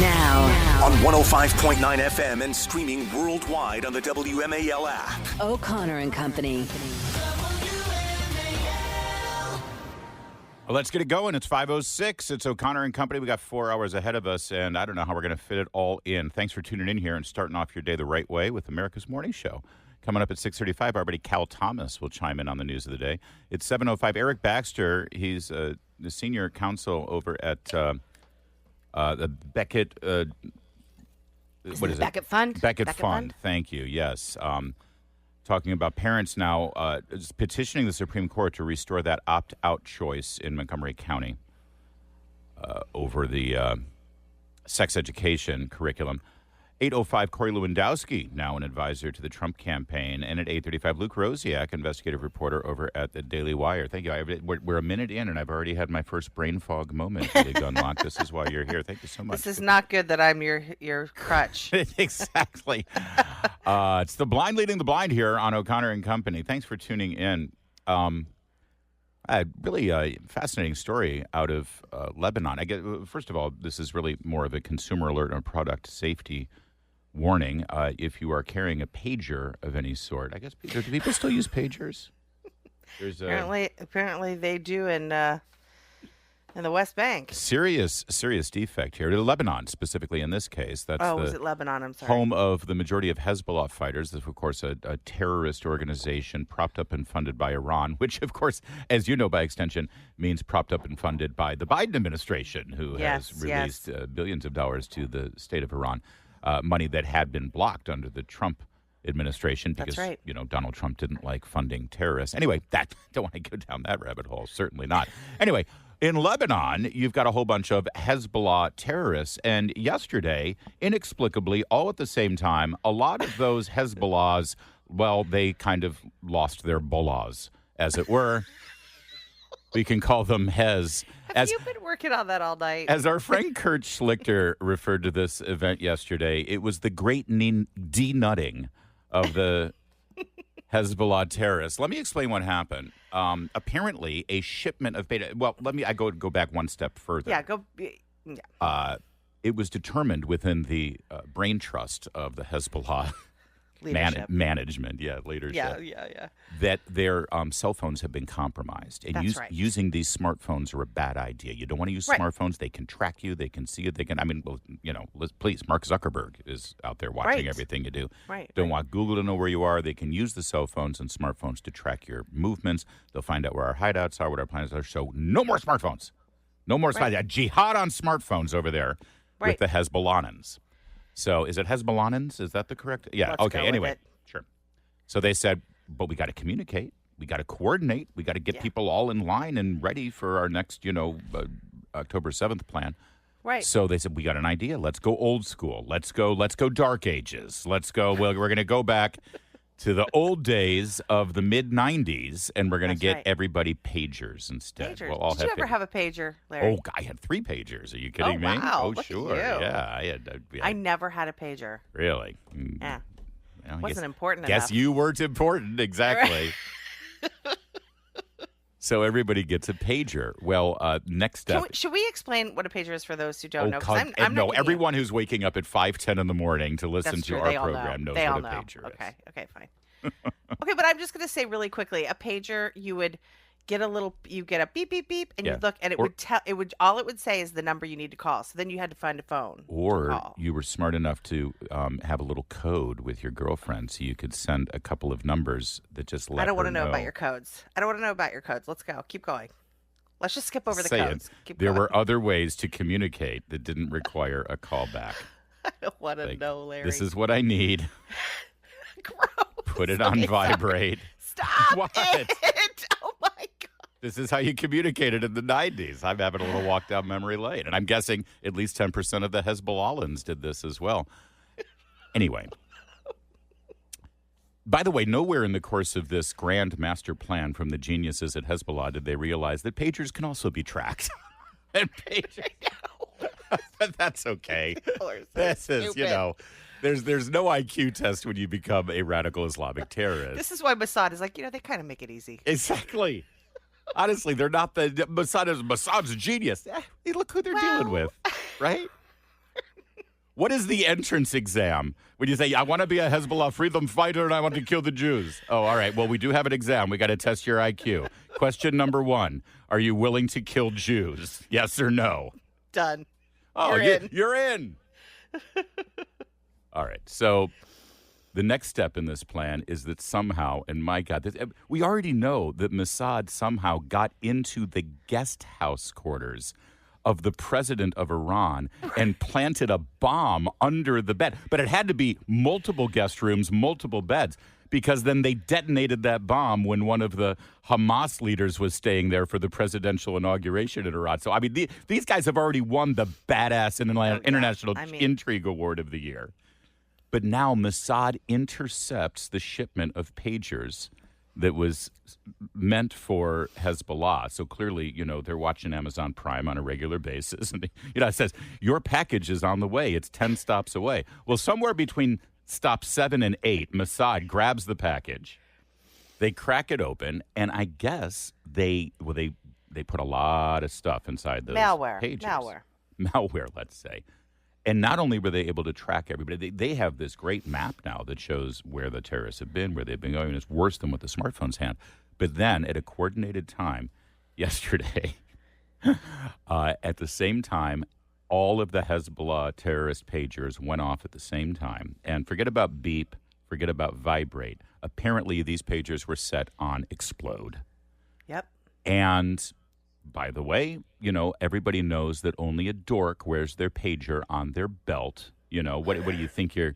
Now, On 105.9 FM and streaming worldwide on the WMAL app. O'Connor and Company. Well, let's get it going. It's 5:06. It's O'Connor and Company. We got 4 hours ahead of us, and I don't know how we're going to fit it all in. Thanks for tuning in here and starting off your day the right way with America's Morning Show. Coming up at 6:35, our buddy Cal Thomas will chime in on the news of the day. It's 7:05. Eric Baxter, he's the senior counsel over at the Beckett. What is it? Beckett Fund. Beckett Fund. Thank you. Yes. Talking about parents now petitioning the Supreme Court to restore that opt-out choice in Montgomery County over the sex education curriculum. 8:05, Corey Lewandowski, now an advisor to the Trump campaign. And at 8:35, Luke Rosiak, investigative reporter over at the Daily Wire. Thank you. We're a minute in, and I've already had my first brain fog moment with the Gunlock. This is why you're here. Thank you so much. This is not good that I'm your crutch. Exactly. It's the blind leading the blind here on O'Connor and Company. Thanks for tuning in. Really fascinating story out of Lebanon. I guess, first of all, this is really more of a consumer alert or product safety warning. If you are carrying a pager of any sort, I guess, do people still use pagers? Apparently they do in the West Bank. Serious defect here. Lebanon, specifically in this case. That's was it Lebanon? I'm sorry. Home of the majority of Hezbollah fighters. This is, of course, a terrorist organization propped up and funded by Iran, which, of course, as you know by extension, means propped up and funded by the Biden administration, who has released billions of dollars to the state of Iran, money that had been blocked under the Trump administration because, That's right. Donald Trump didn't like funding terrorists. Anyway, don't want to go down that rabbit hole. Certainly not. Anyway, in Lebanon, you've got a whole bunch of Hezbollah terrorists. And yesterday, inexplicably, all at the same time, a lot of those Hezbollahs, well, they kind of lost their bollahs, as it were. We can call them Hez. Have you been working on that all night? As our friend Kurt Schlichter referred to this event yesterday, it was the great denutting of the Hezbollah terrorists. Let me explain what happened. Apparently, a shipment of beta. Well, I go back one step further. Yeah, it was determined within the brain trust of the Hezbollah management, leadership. Yeah. That their cell phones have been compromised, and That's right. using these smartphones are a bad idea. You don't want to use smartphones; they can track you, they can see you, they can. Please, Mark Zuckerberg is out there watching everything you do. Right. Don't want Google to know where you are. They can use the cell phones and smartphones to track your movements. They'll find out where our hideouts are, what our plans are. So, no more smartphones. No more smartphones. Jihad on smartphones over there with the Hezbollahans. So is it Hezbollahans? Is that the correct? Yeah. Let's okay. go Anyway, with it. Sure. So they said, but we got to communicate. We got to coordinate. We got to get people all in line and ready for our next, October 7th plan. Right. So they said, we got an idea. Let's go old school. Let's go dark ages. Let's go. Well, we're going to go back to the old days of the mid-'90s, and we're going to get everybody pagers instead. Pagers. We'll all Did you ever have a pager, Larry? Oh, I had 3 pagers. Are you kidding me? Wow. Oh, Look sure. at you. Yeah, I had. I never had a pager. Really? Yeah. Well, Wasn't important enough. Guess you weren't important. Exactly. So everybody gets a pager. Well, next up. Should we explain what a pager is for those who don't know? No, everyone who's waking up at 5:10 in the morning to listen to our program knows what a pager is. Okay, fine. Okay, but I'm just going to say really quickly, a pager, you would get you get a beep, beep, beep, and you look, and it would say is the number you need to call. So then you had to find a phone. Or you were smart enough to have a little code with your girlfriend so you could send a couple of numbers that just let her know. I don't want to know about your codes. Let's go. Keep going. Let's just skip over the codes. There were other ways to communicate that didn't require a callback. I don't want to know, Larry. This is what I need. Gross. Put it on vibrate. Stop What? it. Oh, my God. This is how you communicated in the 90s. I'm having a little walk down memory lane. And I'm guessing at least 10% of the Hezbollahans did this as well. Anyway. By the way, nowhere in the course of this grand master plan from the geniuses at Hezbollah did they realize that pagers can also be tracked. And pagers... But that's okay. This is, there's no IQ test when you become a radical Islamic terrorist. This is why Mossad is like, they kind of make it easy. Exactly. Honestly, they're not Mossad's a genius. Look who they're dealing with, right? What is the entrance exam? When you say, I want to be a Hezbollah freedom fighter and I want to kill the Jews. Oh, all right. Well, we do have an exam. We got to test your IQ. Question number 1. Are you willing to kill Jews? Yes or no? Done. Oh, you're in. All right. So the next step in this plan is that somehow, and my God, we already know that Mossad somehow got into the guest house quarters of the president of Iran and planted a bomb under the bed. But it had to be multiple guest rooms, multiple beds, because then they detonated that bomb when one of the Hamas leaders was staying there for the presidential inauguration in Iran. So, I mean, these guys have already won the Badass International Intrigue Award of the Year. But now Mossad intercepts the shipment of pagers that was meant for Hezbollah. So clearly, they're watching Amazon Prime on a regular basis. And, it says, your package is on the way. It's 10 stops away. Well, somewhere between stop 7 and 8, Mossad grabs the package. They crack it open. And I guess they put a lot of stuff inside those pages. Malware, let's say. And not only were they able to track everybody, they have this great map now that shows where the terrorists have been, where they've been going. It's worse than what the smartphones have. But then at a coordinated time yesterday, at the same time, all of the Hezbollah terrorist pagers went off at the same time. And forget about beep, forget about vibrate. Apparently, these pagers were set on explode. Yep. And by the way, everybody knows that only a dork wears their pager on their belt. What do you think? You're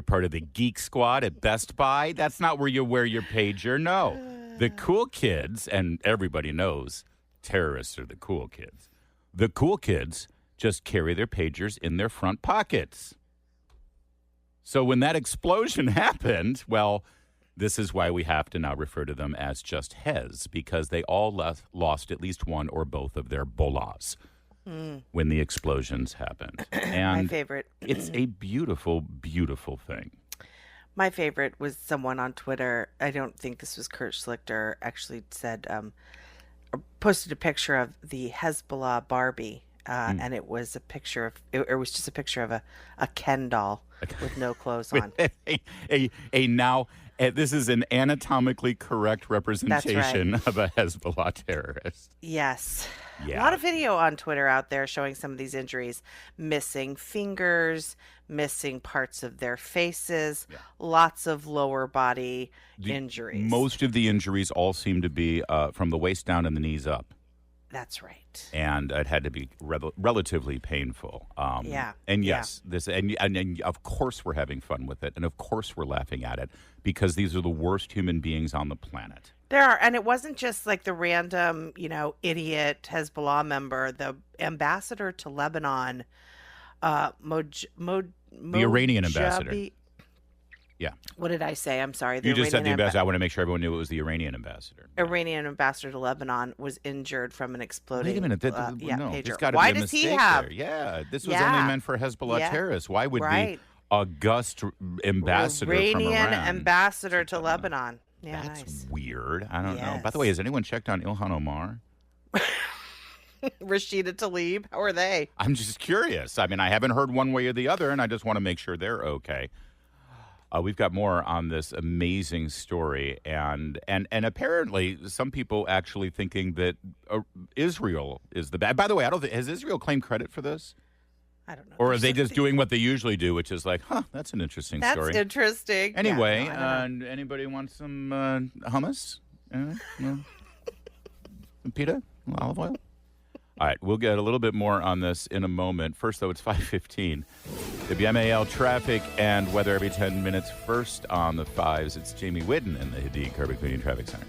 part of the geek squad at Best Buy? That's not where you wear your pager. No. The cool kids, and everybody knows terrorists are the cool kids. The cool kids just carry their pagers in their front pockets. So when that explosion happened, well, this is why we have to now refer to them as just Hez, because they all lost at least one or both of their bolas when the explosions happened. And my favorite. It's a beautiful, beautiful thing. My favorite was someone on Twitter. I don't think this was Kurt Schlichter. Actually said, or posted a picture of the Hezbollah Barbie, and it was a picture of. It was just a picture of a Ken doll with no clothes on. This is an anatomically correct representation of a Hezbollah terrorist. Yes. Yeah. A lot of video on Twitter out there showing some of these injuries. Missing fingers, missing parts of their faces, lots of lower body injuries. Most of the injuries all seem to be from the waist down and the knees up. That's right. And it had to be relatively painful. And yes, this and of course we're having fun with it, and of course we're laughing at it because these are the worst human beings on the planet. There are, and it wasn't just like the random, idiot Hezbollah member, the ambassador to Lebanon, the Iranian ambassador. Yeah. What did I say? I'm sorry. You just said the ambassador. I want to make sure everyone knew it was the Iranian ambassador. Iranian ambassador to Lebanon was injured from an exploding. Wait a minute. No, pager. Why does he have? There. Yeah, this was only meant for Hezbollah terrorists. Why would the august ambassador from Iran? Iranian ambassador to Lebanon. Yeah, that's weird. I don't know. By the way, has anyone checked on Ilhan Omar? Rashida Tlaib? How are they? I'm just curious. I mean, I haven't heard one way or the other, and I just want to make sure they're okay. We've got more on this amazing story, and apparently some people actually thinking that Israel is the bad. By the way, I don't think has Israel claimed credit for this. I don't know. Or are they just doing what they usually do, which is like, that's an interesting story. That's interesting. Anyway, anybody want some hummus? Some pita? Olive oil? All right, we'll get a little bit more on this in a moment. First, though, it's 5:15. WMAL traffic and weather every 10 minutes. First on the fives, it's Jamie Whitten in the Hadid Carpet Cleaning Traffic Center.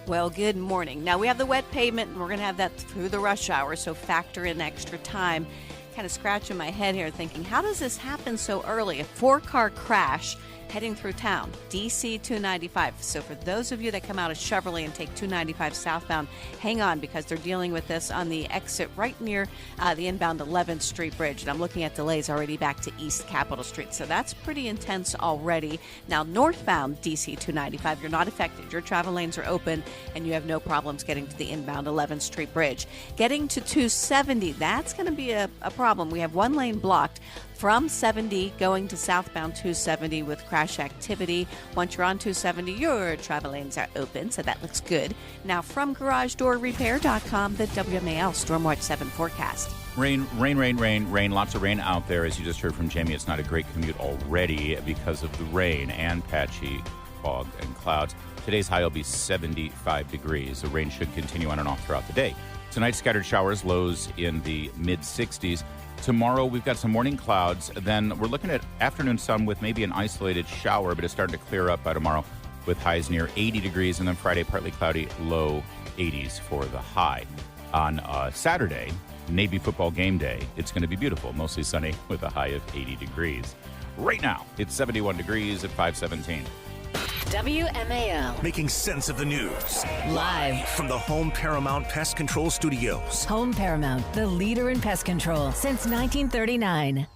Well, good morning. Now, we have the wet pavement, and we're going to have that through the rush hour, so factor in extra time. Kind of scratching my head here thinking, how does this happen so early? A 4-car crash heading through town, DC 295. So for those of you that come out of Chevrolet and take 295 southbound, hang on because they're dealing with this on the exit right near the inbound 11th Street Bridge. And I'm looking at delays already back to East Capitol Street. So that's pretty intense already. Now, northbound DC 295, you're not affected. Your travel lanes are open and you have no problems getting to the inbound 11th Street Bridge. Getting to 270, that's going to be a problem. We have one lane blocked from 70 going to southbound 270 with crash activity. Once you're on 270, your travel lanes are open, so that looks good. Now from GarageDoorRepair.com, the WMAL Stormwatch 7 forecast. Rain. Lots of rain out there. As you just heard from Jamie, it's not a great commute already because of the rain and patchy fog and clouds. Today's high will be 75 degrees. The rain should continue on and off throughout the day. Tonight, scattered showers, lows in the mid-60s. Tomorrow, we've got some morning clouds. Then we're looking at afternoon sun with maybe an isolated shower, but it's starting to clear up by tomorrow with highs near 80 degrees. And then Friday, partly cloudy, low 80s for the high. On Saturday, Navy football game day, it's going to be beautiful, mostly sunny with a high of 80 degrees. Right now, it's 71 degrees at 517. WMAL. Making sense of the news. Live From the Home Paramount Pest Control Studios. Home Paramount, the leader in pest control since 1939.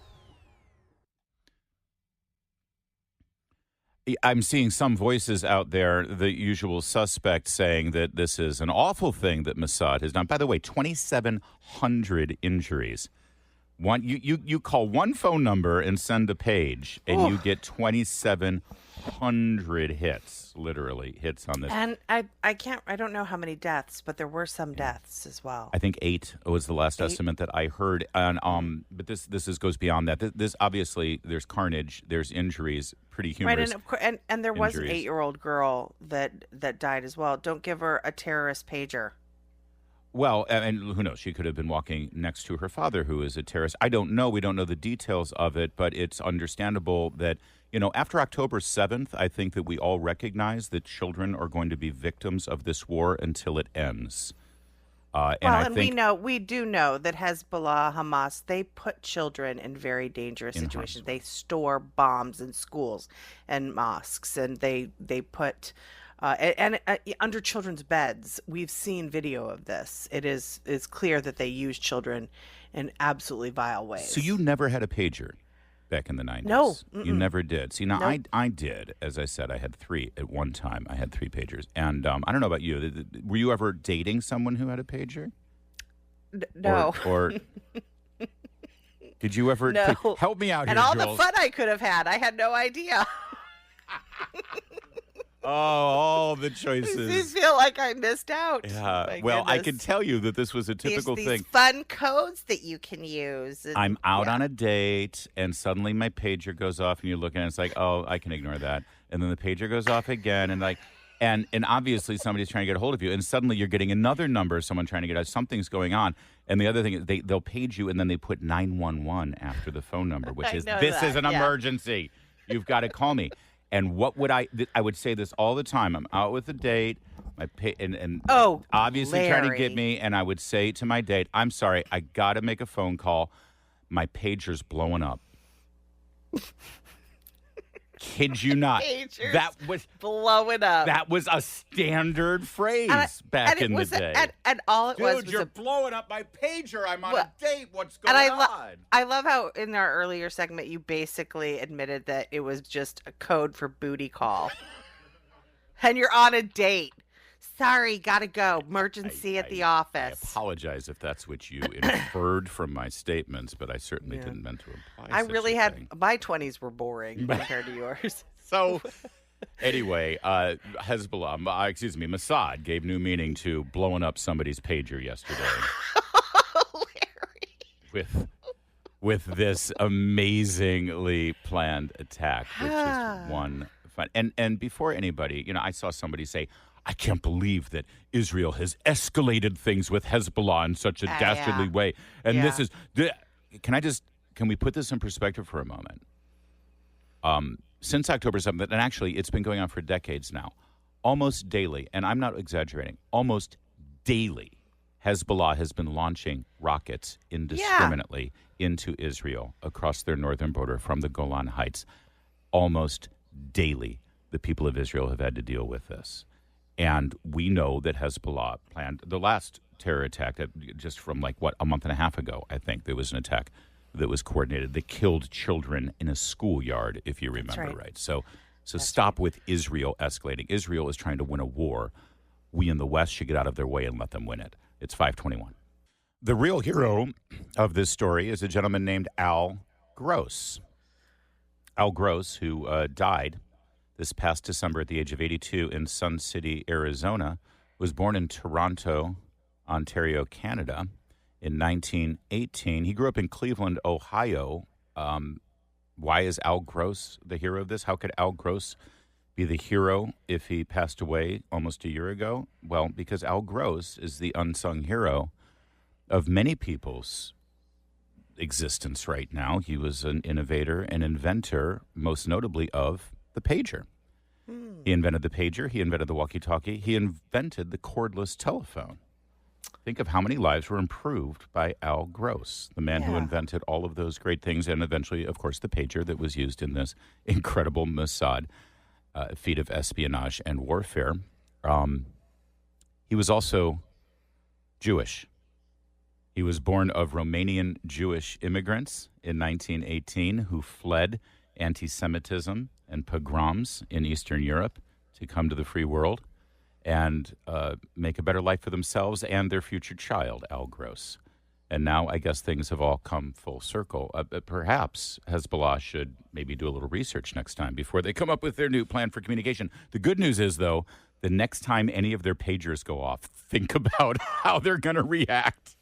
I'm seeing some voices out there, the usual suspects, saying that this is an awful thing that Mossad has done. By the way, 2,700 injuries. You call one phone number and send a page, and you get 2,700 hits, literally hits on this. And I don't know how many deaths, but there were some deaths as well. I think 8 was the last estimate that I heard. And but this goes beyond that. This obviously, there's carnage, there's injuries, pretty humorous. Right, and of course, and there was an injuries. 8-year-old girl that died as well. Don't give her a terrorist pager. Well, and who knows? She could have been walking next to her father, who is a terrorist. I don't know. We don't know the details of it, but it's understandable that, after October 7th, I think that we all recognize that children are going to be victims of this war until it ends. We do know that Hezbollah, Hamas, they put children in very dangerous situations. They store bombs in schools and mosques, and they put under children's beds. We've seen video of this. It's clear that they use children in absolutely vile ways. So you never had a pager back in the 90s? No. You never did. See, now Nope. I did. As I said, I had 3 at one time. I had 3 pagers. And I don't know about you. Were you ever dating someone who had a pager? No. Or did you ever? No. Help me out here, And all Jules. the fun I could have had, I had no idea. Oh, all the I choices. feel like I missed out. Yeah. My Well, I goodness. can tell you that this was a typical these thing. fun codes that you can use. I'm out on a date, and suddenly my pager goes off, and you're looking, and it's like, oh, I can ignore that. And then the pager goes off again, and and obviously somebody's trying to get a hold of you, and suddenly you're getting another number, someone trying to get out. Something's going on. And the other thing is they'll page you, and then they put 911 after the phone number, which is, know this that, is an yeah. emergency. You've got to call me. And what would I would say this all the time. I'm out with a date, and Oh, obviously trying to Larry. get me, and I would say to my date, I'm sorry, I got to make a phone call. My pager's blowing up. Kid you not. Pager's That was blowing up. that was a standard phrase back in the day. And all it was Dude, you're a blowing up my pager. I'm on Well, a date. What's going and on? I love how in our earlier segment you basically admitted that it was just a code for booty call. And you're on a date. Sorry, gotta go. Emergency at the I office. apologize if that's what you inferred from my statements, but I certainly didn't meant to imply I such really a had thing. my 20s were boring compared to yours. So, anyway, Mossad gave new meaning to blowing up somebody's pager yesterday Larry. with this amazingly planned attack, which is one fun. And before anybody, I saw somebody say, I can't believe that Israel has escalated things with Hezbollah in such a dastardly yeah. way. And this Yeah. is, can we put this in perspective for a moment? Since October 7th, and actually it's been going on for decades now, almost daily, and I'm not exaggerating, almost daily, Hezbollah has been launching rockets indiscriminately into Israel across their northern border from the Golan Heights. Almost daily, the people of Israel have had to deal with this. And we know that Hezbollah planned the last terror attack just from a month and a half ago, I think. There was an attack that was coordinated that killed children in a schoolyard, if you remember right. So stop with Israel escalating. Israel is trying to win a war. We in the West should get out of their way and let them win it. It's 521. The real hero of this story is a gentleman named Al Gross. Al Gross, who died this past December at the age of 82 in Sun City, Arizona, was born in Toronto, Ontario, Canada in 1918. He grew up in Cleveland, Ohio. Why is Al Gross the hero of this? How could Al Gross be the hero if he passed away almost a year ago? Well, because Al Gross is the unsung hero of many people's existence right now. He was an innovator and inventor, most notably of the pager. He invented the pager. He invented the walkie-talkie. He invented the cordless telephone. Think of how many lives were improved by Al Gross, the man who invented all of those great things, and eventually, of course, the pager that was used in this incredible Mossad feat of espionage and warfare. He was also Jewish. He was born of Romanian Jewish immigrants in 1918 who fled anti-Semitism and pogroms in Eastern Europe to come to the free world and make a better life for themselves and their future child, Al Gross. And now I guess things have all come full circle. Perhaps Hezbollah should maybe do a little research next time before they come up with their new plan for communication. The good news is, though, the next time any of their pagers go off, think about how they're going to react.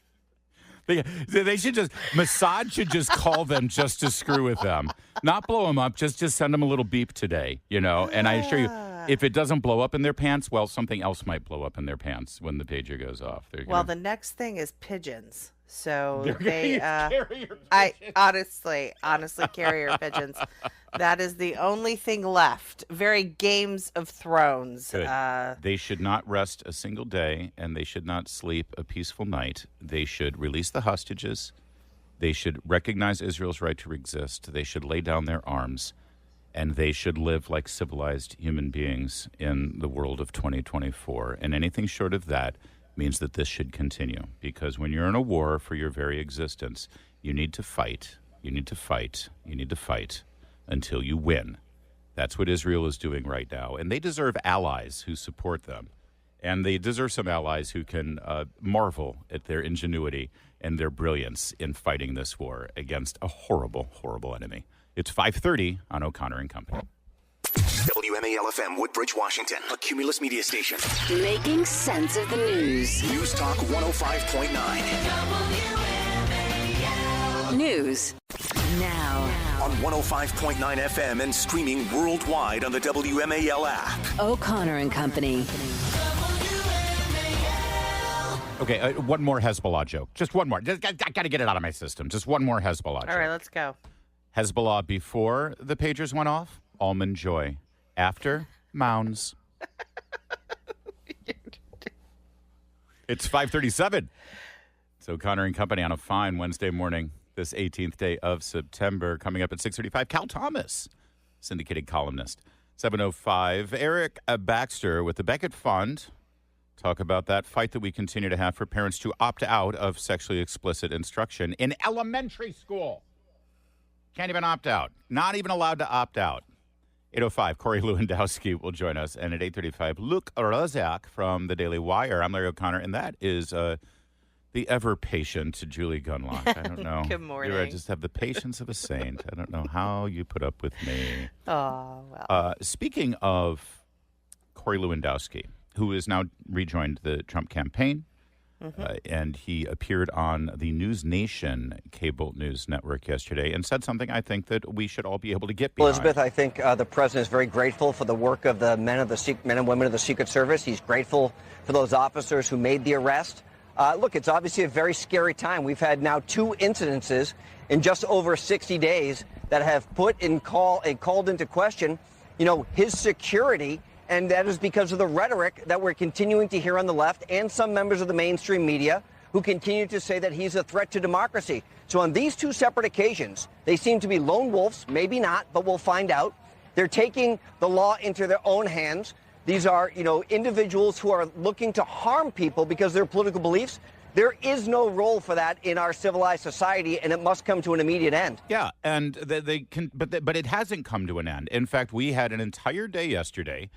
They should just, Mossad should just call them just to screw with them. Not blow them up, just send them a little beep today, you know. And I assure you, if it doesn't blow up in their pants, well, something else might blow up in their pants when the pager goes off. Well, the next thing is pigeons. So they, carrier I honestly, carrier pigeons. That is the only thing left. Very Games of Thrones. They should not rest a single day, and they should not sleep a peaceful night. They should release the hostages. They should recognize Israel's right to exist. They should lay down their arms, and they should live like civilized human beings in the world of 2024. And anything short of that means that this should continue, because when you're in a war for your very existence, you need to fight, you need to fight, you need to fight until you win. That's what Israel is doing right now, and they deserve allies who support them, and they deserve some allies who can marvel at their ingenuity and their brilliance in fighting this war against a horrible, horrible enemy. It's 5:30 on O'Connor and Company. WMAL FM, Woodbridge, Washington, a Cumulus media station. Making sense of the news. News Talk 105.9. News now On 105.9 FM and streaming worldwide on the WMAL app. O'Connor and Company. Okay, one more Hezbollah joke. Just one more. I got to get it out of my system. Just one more Hezbollah joke. All right, let's go. Hezbollah before the pagers went off, almond joy. After, mounds. It's 5:37. So Connor and Company on a fine Wednesday morning, this 18th day of September. Coming up at 6:35, Cal Thomas, syndicated columnist. 7:05, Eric Baxter with the Beckett Fund. Talk about that fight that we continue to have for parents to opt out of sexually explicit instruction in elementary school. Can't even opt out. Not even allowed to opt out. 8:05, Corey Lewandowski will join us. And at 8:35, Luke Rozak from the Daily Wire. I'm Larry O'Connor, and that is the ever-patient Julie Gunlock. I don't know. Good morning. You just have the patience of a saint. I don't know how you put up with me. Oh, well. Speaking of Corey Lewandowski, who has now rejoined the Trump campaign, and he appeared on the News Nation cable news network yesterday and said something I think that we should all be able to get behind. Elizabeth, I think the president is very grateful for the work of the men and women of the Secret Service. He's grateful for those officers who made the arrest. Look, it's obviously a very scary time. We've had now 2 incidences in just over 60 days that have put in called into question, his security. And that is because of the rhetoric that we're continuing to hear on the left and some members of the mainstream media who continue to say that he's a threat to democracy. So on these 2 separate occasions, they seem to be lone wolves, maybe not, but we'll find out. They're taking the law into their own hands. These are, individuals who are looking to harm people because of their political beliefs. There is no role for that in our civilized society, and it must come to an immediate end. Yeah, and but it hasn't come to an end. In fact, we had an entire day yesterday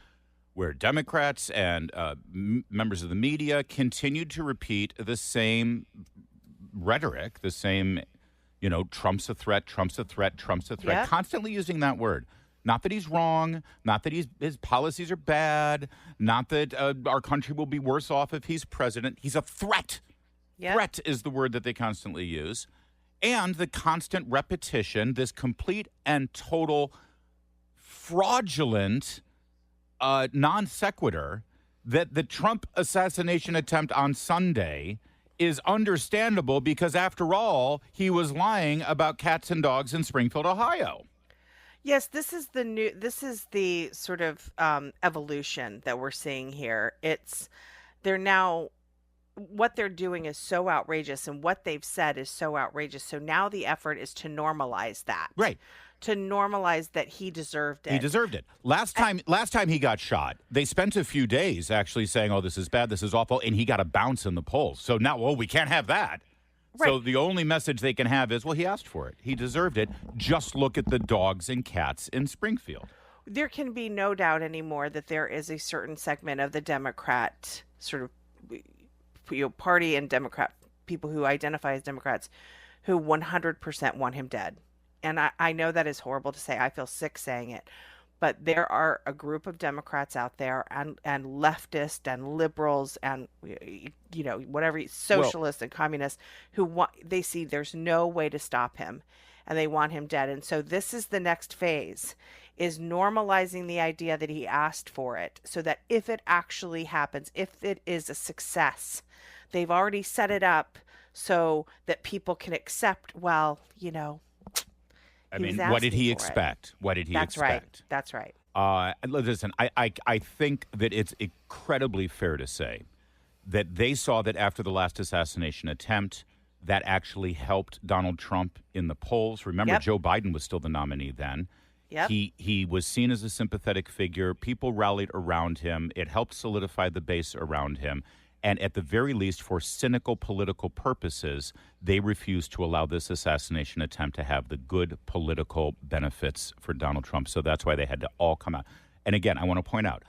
where Democrats and members of the media continued to repeat the same rhetoric, the same Trump's a threat, Trump's a threat, Trump's a threat, Yep. constantly using that word. Not that he's wrong, not that his policies are bad, not that our country will be worse off if he's president. He's a threat. Yep. Threat is the word that they constantly use. And the constant repetition, this complete and total fraudulent non sequitur that the Trump assassination attempt on Sunday is understandable because, after all, he was lying about cats and dogs in Springfield, Ohio. Yes, this is the sort of evolution that we're seeing here. What they're doing is so outrageous, and what they've said is so outrageous. So now the effort is to normalize that. Right. To normalize that he deserved it. He deserved it. Last time he got shot, they spent a few days actually saying, "Oh, this is bad, this is awful," and he got a bounce in the polls. So now, we can't have that. Right. So the only message they can have is, well, he asked for it. He deserved it. Just look at the dogs and cats in Springfield. There can be no doubt anymore that there is a certain segment of the Democrat sort of party and Democrat people who identify as Democrats who 100% want him dead. And I know that is horrible to say. I feel sick saying it. But there are a group of Democrats out there and leftists and liberals and, whatever, socialists and communists they see there's no way to stop him and they want him dead. And so this is the next phase, is normalizing the idea that he asked for it so that if it actually happens, if it is a success, they've already set it up so that people can accept, I mean, what did he expect? What did he expect? That's right. Listen, I think that it's incredibly fair to say that they saw that after the last assassination attempt, that actually helped Donald Trump in the polls. Remember, Yep. Joe Biden was still the nominee then. Yep. He was seen as a sympathetic figure. People rallied around him. It helped solidify the base around him. And at the very least, for cynical political purposes, they refused to allow this assassination attempt to have the good political benefits for Donald Trump. So that's why they had to all come out. And again, I want to point out,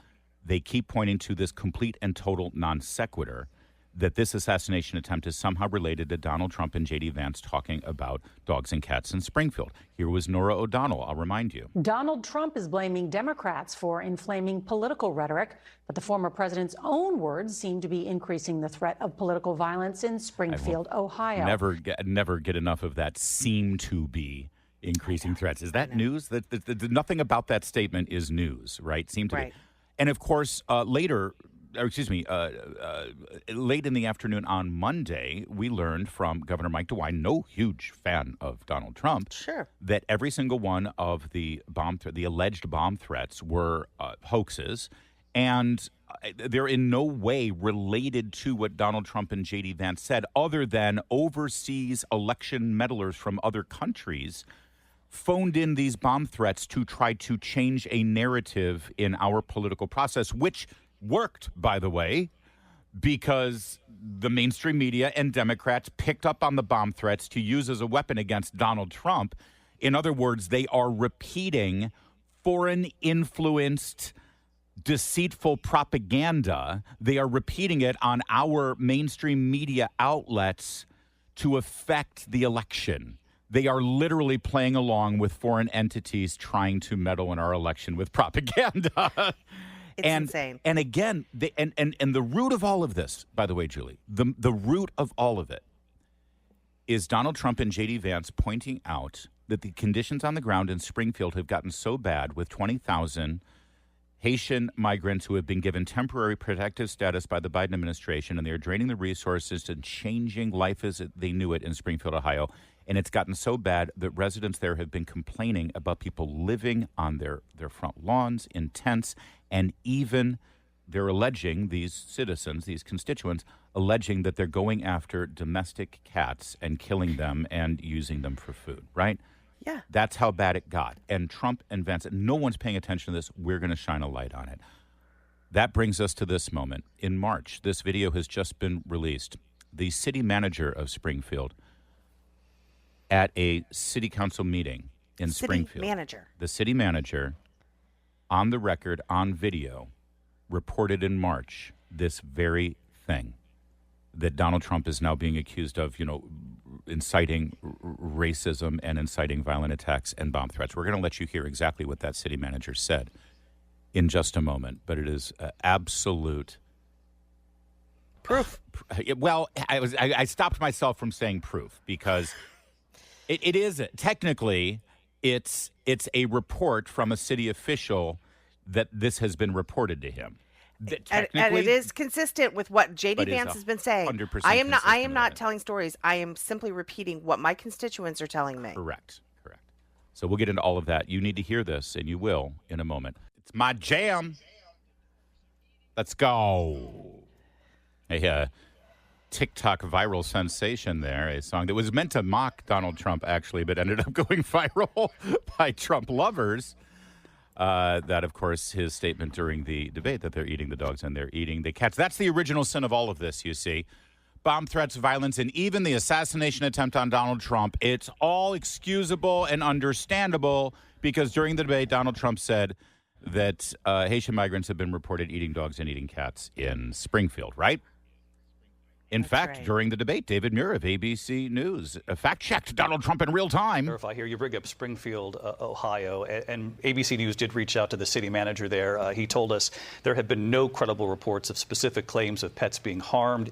they keep pointing to this complete and total non sequitur, that this assassination attempt is somehow related to Donald Trump and J.D. Vance talking about dogs and cats in Springfield. Here was Norah O'Donnell, I'll remind you. Donald Trump is blaming Democrats for inflaming political rhetoric, but the former president's own words seem to be increasing the threat of political violence in Springfield, Ohio. Never get enough of that seem to be increasing threats. Is that news? That nothing about that statement is news, right? Seem to be. And of course, late in the afternoon on Monday, we learned from Governor Mike DeWine, no huge fan of Donald Trump, Sure. that every single one of the alleged bomb threats were hoaxes, and they're in no way related to what Donald Trump and J.D. Vance said, other than overseas election meddlers from other countries phoned in these bomb threats to try to change a narrative in our political process, which worked, by the way, because the mainstream media and Democrats picked up on the bomb threats to use as a weapon against Donald Trump. In other words, they are repeating foreign-influenced, deceitful propaganda. They are repeating it on our mainstream media outlets to affect the election. They are literally playing along with foreign entities trying to meddle in our election with propaganda. It's insane. And again, and the root of all of this, by the way, Julie, the root of all of it is Donald Trump and J.D. Vance pointing out that the conditions on the ground in Springfield have gotten so bad with 20,000 Haitian migrants who have been given temporary protective status by the Biden administration, and they are draining the resources and changing life as they knew it in Springfield, Ohio. And it's gotten so bad that residents there have been complaining about people living on their front lawns in tents, and even they're alleging, these citizens, these constituents, alleging that they're going after domestic cats and killing them and using them for food, right? Yeah. That's how bad it got. And Trump and Vance, no one's paying attention to this. We're going to shine a light on it. That brings us to this moment. In March, this video has just been released. The city manager of Springfield, at a city council meeting in Springfield. The city manager, on the record, on video, reported in March this very thing that Donald Trump is now being accused of, inciting racism and inciting violent attacks and bomb threats. We're going to let you hear exactly what that city manager said in just a moment, but it is absolute proof. Well, I stopped myself from saying proof because it is technically it's a report from a city official that this has been reported to him. And it is consistent with what J.D. Vance has been saying. 100% I am not telling stories. I am simply repeating what my constituents are telling me. Correct. So we'll get into all of that. You need to hear this, and you will in a moment. It's my jam. Let's go. A TikTok viral sensation there, a song that was meant to mock Donald Trump, actually, but ended up going viral by Trump lovers. That, of course, his statement during the debate that they're eating the dogs and they're eating the cats. That's the original sin of all of this, you see. Bomb threats, violence, and even the assassination attempt on Donald Trump. It's all excusable and understandable because during the debate, Donald Trump said that Haitian migrants have been reported eating dogs and eating cats in Springfield, right? In fact, during the debate, David Muir of ABC News fact-checked Donald Trump in real time. Verify here, you bring up Springfield, Ohio, and ABC News did reach out to the city manager there. He told us there have been no credible reports of specific claims of pets being harmed.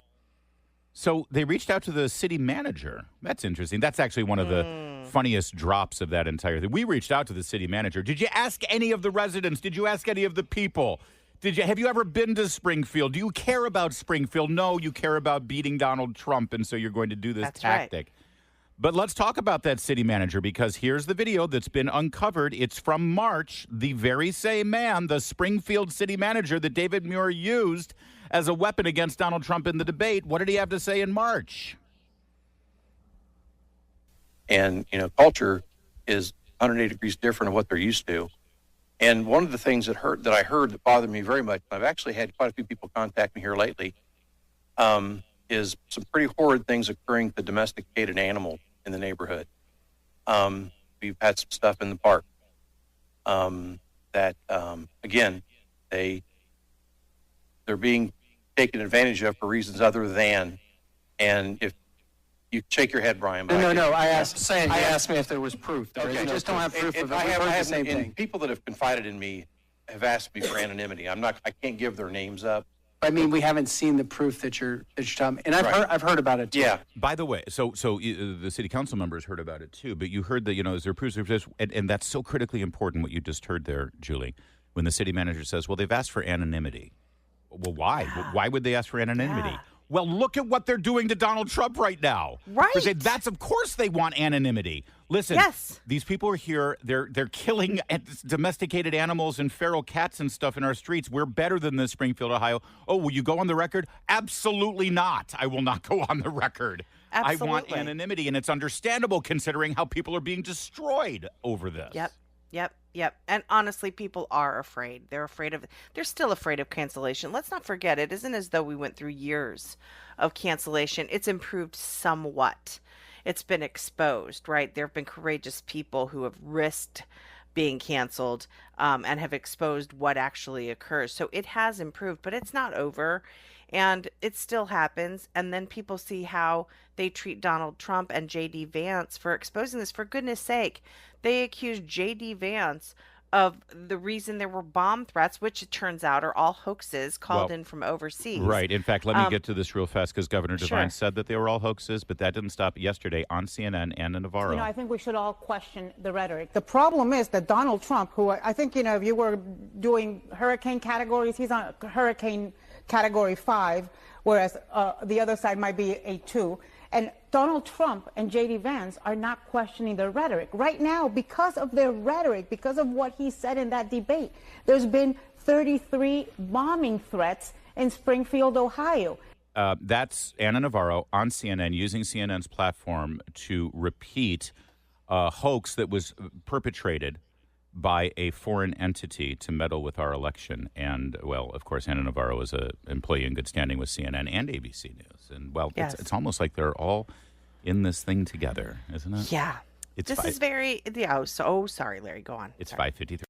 So they reached out to the city manager. That's interesting. That's actually one of the funniest drops of that entire thing. We reached out to the city manager. Did you ask any of the residents? Did you ask any of the people? Have you ever been to Springfield? Do you care about Springfield? No, you care about beating Donald Trump, and so you're going to do this tactic. Right. But let's talk about that city manager, because here's the video that's been uncovered. It's from March. The very same man, the Springfield city manager that David Muir used as a weapon against Donald Trump in the debate. What did he have to say in March? And, culture is 180 degrees different of what they're used to. And one of the things that I heard that bothered me very much, I've actually had quite a few people contact me here lately, is some pretty horrid things occurring to domesticated animals in the neighborhood. We've had some stuff in the park that, again, they're being taken advantage of for reasons other than, and if you shake your head, Brian. No. I asked me if there was proof. I just don't have proof of it. I have the same thing. People that have confided in me have asked me for anonymity. I can't give their names up. I mean, we haven't seen the proof that you're telling me, and I've heard about it too. Yeah. By the way, so the city council members heard about it too, but you heard that is there proof of this, and that's so critically important what you just heard there, Julie, when the city manager says, "Well, they've asked for anonymity." Well, why? Why would they ask for anonymity? Yeah. Well, look at what they're doing to Donald Trump right now. Right. That's, of course, they want anonymity. Listen, these people are here. They're killing domesticated animals and feral cats and stuff in our streets. We're better than this, Springfield, Ohio. Oh, will you go on the record? Absolutely not. I will not go on the record. Absolutely. I want anonymity, and it's understandable considering how people are being destroyed over this. Yep. And honestly, people are afraid. They're still afraid of cancellation. Let's not forget, it isn't as though we went through years of cancellation. It's improved somewhat. It's been exposed, right? There have been courageous people who have risked being canceled and have exposed what actually occurs. So it has improved, but it's not over. And it still happens. And then people see how they treat Donald Trump and J.D. Vance for exposing this. For goodness sake, they accused J.D. Vance of the reason there were bomb threats, which it turns out are all hoaxes called in from overseas. Right. In fact, let me get to this real fast because Governor DeVine said that they were all hoaxes, but that didn't stop yesterday on CNN and in Navarro. I think we should all question the rhetoric. The problem is that Donald Trump, who I think, if you were doing hurricane categories, he's on hurricane category 5, whereas the other side might be a 2. And Donald Trump and J.D. Vance are not questioning their rhetoric. Right now, because of their rhetoric, because of what he said in that debate, there's been 33 bombing threats in Springfield, Ohio. That's Anna Navarro on CNN using CNN's platform to repeat a hoax that was perpetrated by a foreign entity to meddle with our election. And, well, of course, Anna Navarro is an employee in good standing with CNN and ABC News. And, well, it's almost like they're all in this thing together, isn't it? Yeah. This is very, so sorry, Larry, go on. It's 5:53.